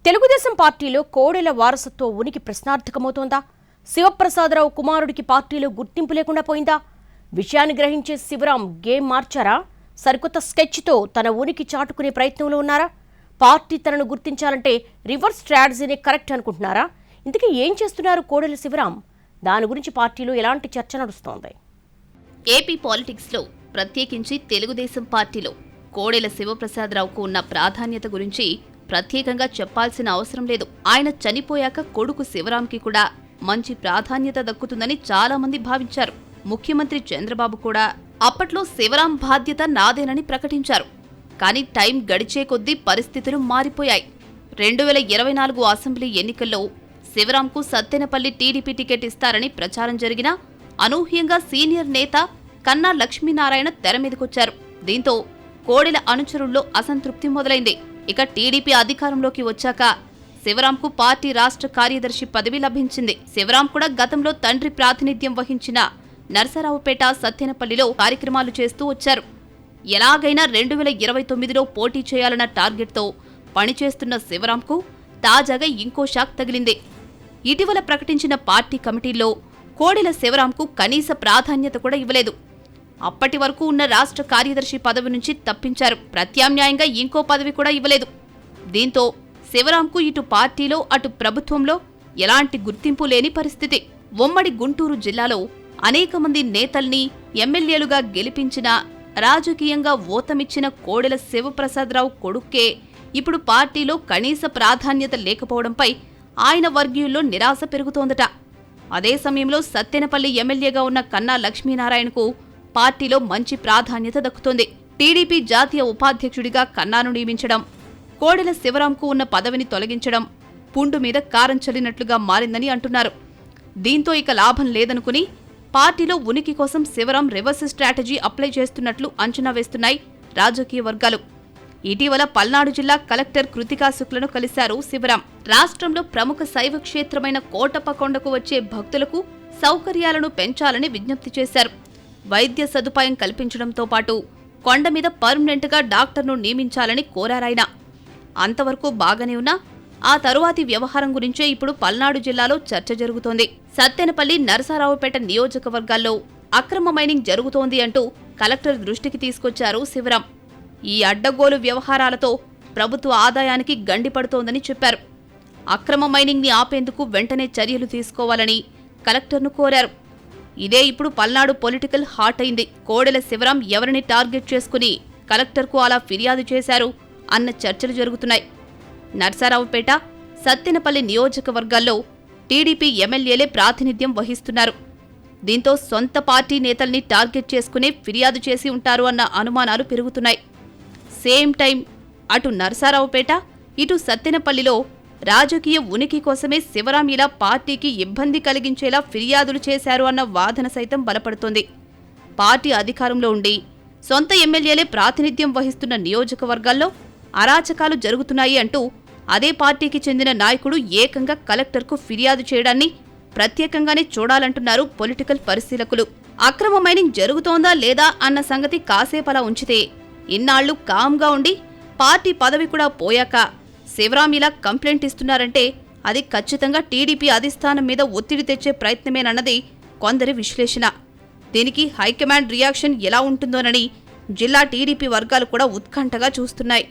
తెలుగుదేశం పార్టీలో కోడెల వారసత్వ ఉనికి ప్రశ్నార్థకమవుతోందా? శివప్రసాదరావు కుమారుడికి పార్టీలో గుర్తింపు లేకుండా పోయిందా? విషయాన్ని గ్రహించే శివరాం గేమ్ మార్చారా? సరికొత్త స్కెచ్తో తన ఉనికి చాటుకునే ప్రయత్నంలో ఉన్నారా? పార్టీ తనను గుర్తించాలంటే రివర్స్ స్ట్రాటజీనే కరెక్ట్ అనుకుంటున్నారా? ఇంతకీ ఏం చేస్తున్నారు కోడెల శివరాం? దాని గురించి పార్టీలో ఎలాంటి చర్చ నడుస్తోంది? ఏపీ పాలిటిక్స్లో ప్రత్యేకించి తెలుగుదేశం పార్టీలో కోడెల శివప్రసాదరావుకు ఉన్న ప్రాధాన్యత గురించి ప్రత్యేకంగా చెప్పాల్సిన అవసరం లేదు. ఆయన చనిపోయాక కొడుకు శివరాంకి కూడా మంచి ప్రాధాన్యత దక్కుతుందని చాలా మంది భావించారు. ముఖ్యమంత్రి చంద్రబాబు కూడా అప్పట్లో శివరాం బాధ్యత నాదేనని ప్రకటించారు. కానీ టైం గడిచే కొద్దీ పరిస్థితులు మారిపోయాయి. 2024 అసెంబ్లీ ఎన్నికల్లో శివరాంకు సత్తెనపల్లి టీడీపీ టికెట్ ఇస్తారని ప్రచారం జరిగినా అనూహ్యంగా సీనియర్ నేత కన్నా లక్ష్మీనారాయణ తెరమీదకొచ్చారు. దీంతో కోడెల అనుచరుల్లో అసంతృప్తి మొదలైంది. ఇక టీడీపీ అధికారంలోకి వచ్చాక శివరాంకు పార్టీ రాష్ట్ర కార్యదర్శి పదవి లభించింది. శివరాం కూడా గతంలో తండ్రి ప్రాతినిధ్యం వహించిన నరసరావుపేట, సత్తెనపల్లిలో కార్యక్రమాలు చేస్తూ వచ్చారు. ఎలాగైనా 2029లో పోటీ చేయాలన్న టార్గెట్తో పనిచేస్తున్న శివరాంకు తాజాగా ఇంకో షాక్ తగిలింది. ఇటీవల ప్రకటించిన పార్టీ కమిటీల్లో కోడెల శివరాంకు కనీస ప్రాధాన్యత కూడా ఇవ్వలేదు. అప్పటి వరకు ఉన్న రాష్ట్ర కార్యదర్శి పదవి నుంచి తప్పించారు. ప్రత్యామ్నాయంగా ఇంకో పదవి కూడా ఇవ్వలేదు. దీంతో శివరాంకు ఇటు పార్టీలో అటు ప్రభుత్వంలో ఎలాంటి గుర్తింపు లేని పరిస్థితి. ఉమ్మడి గుంటూరు జిల్లాలో అనేక మంది నేతల్ని ఎమ్మెల్యేలుగా గెలిపించిన, రాజకీయంగా ఓతమిచ్చిన కోడెల శివప్రసాదరావు కొడుక్కే ఇప్పుడు పార్టీలో కనీస ప్రాధాన్యత లేకపోవడంపై ఆయన వర్గీయుల్లో నిరాశ పెరుగుతోందట. అదే సమయంలో సత్తెనపల్లి ఎమ్మెల్యేగా ఉన్న కన్నా లక్ష్మీనారాయణకు పార్టీలో మంచి ప్రాధాన్యత దక్కుతోంది. టీడీపీ జాతీయ ఉపాధ్యక్షుడిగా కన్నాను నియమించడం, కోడెల శివరాంకు ఉన్న పదవిని తొలగించడం పుండు మీద కారం చల్లినట్లుగా మారిందని అంటున్నారు. దీంతో ఇక లాభం లేదనుకుని పార్టీలో ఉనికి కోసం శివరాం రివర్స్ స్ట్రాటజీ అప్లై చేస్తున్నట్లు అంచనా వేస్తున్నాయి రాజకీయ వర్గాలు. ఇటీవల పల్నాడు జిల్లా కలెక్టర్ కృతికా శుక్లను కలిశారు శివరాం. రాష్ట్రంలో ప్రముఖ శైవ క్షేత్రమైన కోటప్పకొండకు వచ్చే భక్తులకు సౌకర్యాలను పెంచాలని విజ్ఞప్తి చేశారు. వైద్య సదుపాయం కల్పించడంతో పాటు కొండ మీద పర్మనెంట్గా డాక్టర్ను నియమించాలని కోరారాయన. అంతవరకు బాగానే ఉన్నా ఆ తరువాతి వ్యవహారం గురించే ఇప్పుడు పల్నాడు జిల్లాలో చర్చ జరుగుతోంది. సత్తెనపల్లి, నరసరావుపేట నియోజకవర్గాల్లో అక్రమ మైనింగ్ జరుగుతోంది అంటూ కలెక్టర్ దృష్టికి తీసుకొచ్చారు శివరాం. ఈ అడ్డగోలు వ్యవహారాలతో ప్రభుత్వ ఆదాయానికి గండిపడుతోందని చెప్పారు. అక్రమ మైనింగ్ ని ఆపేందుకు వెంటనే చర్యలు తీసుకోవాలని కలెక్టర్ను కోరారు. ఇదే ఇప్పుడు పల్నాడు పొలిటికల్ హాట్ అయింది. కోడెల శివరాం ఎవరిని టార్గెట్ చేసుకుని కలెక్టర్కు అలా ఫిర్యాదు చేశారు అన్న చర్చలు జరుగుతున్నాయి. నర్సారావుపేట, సత్తెనపల్లి నియోజకవర్గాల్లో టీడీపీ ఎమ్మెల్యేలే ప్రాతినిధ్యం వహిస్తున్నారు. దీంతో సొంత పార్టీ నేతల్ని టార్గెట్ చేసుకునే ఫిర్యాదు చేసి ఉంటారు అన్న అనుమానాలు పెరుగుతున్నాయి. సేమ్ టైం అటు నర్సారావుపేట, ఇటు సత్తెనపల్లిలో రాజకీయ ఉనికి కోసమే శివరాం ఇలా పార్టీకి ఇబ్బంది కలిగించేలా ఫిర్యాదులు చేశారు అన్న వాదన సైతం బలపడుతోంది. పార్టీ అధికారంలో ఉండి సొంత ఎమ్మెల్యేలే ప్రాతినిధ్యం వహిస్తున్న నియోజకవర్గాల్లో అరాచకాలు జరుగుతున్నాయి అంటూ అదే పార్టీకి చెందిన నాయకుడు ఏకంగా కలెక్టర్కు ఫిర్యాదు చేయడాన్ని ప్రత్యేకంగానే చూడాలంటున్నారు పొలిటికల్ పరిశీలకులు. అక్రమ మైనింగ్ జరుగుతోందా లేదా అన్న సంగతి కాసేపలా ఉంచితే, ఇన్నాళ్లు కామ్గా ఉండి పార్టీ పదవి కూడా పోయాక శివరాం ఇలా కంప్లైంట్ ఇస్తున్నారంటే అది ఖచ్చితంగా టీడీపీ అధిష్టానం మీద ఒత్తిడి తెచ్చే ప్రయత్నమేనన్నది కొందరి విశ్లేషణ. దీనికి హైకమాండ్ రియాక్షన్ ఎలా ఉంటుందోనని జిల్లా టీడీపీ వర్గాలు కూడా ఉత్కంఠగా చూస్తున్నాయి.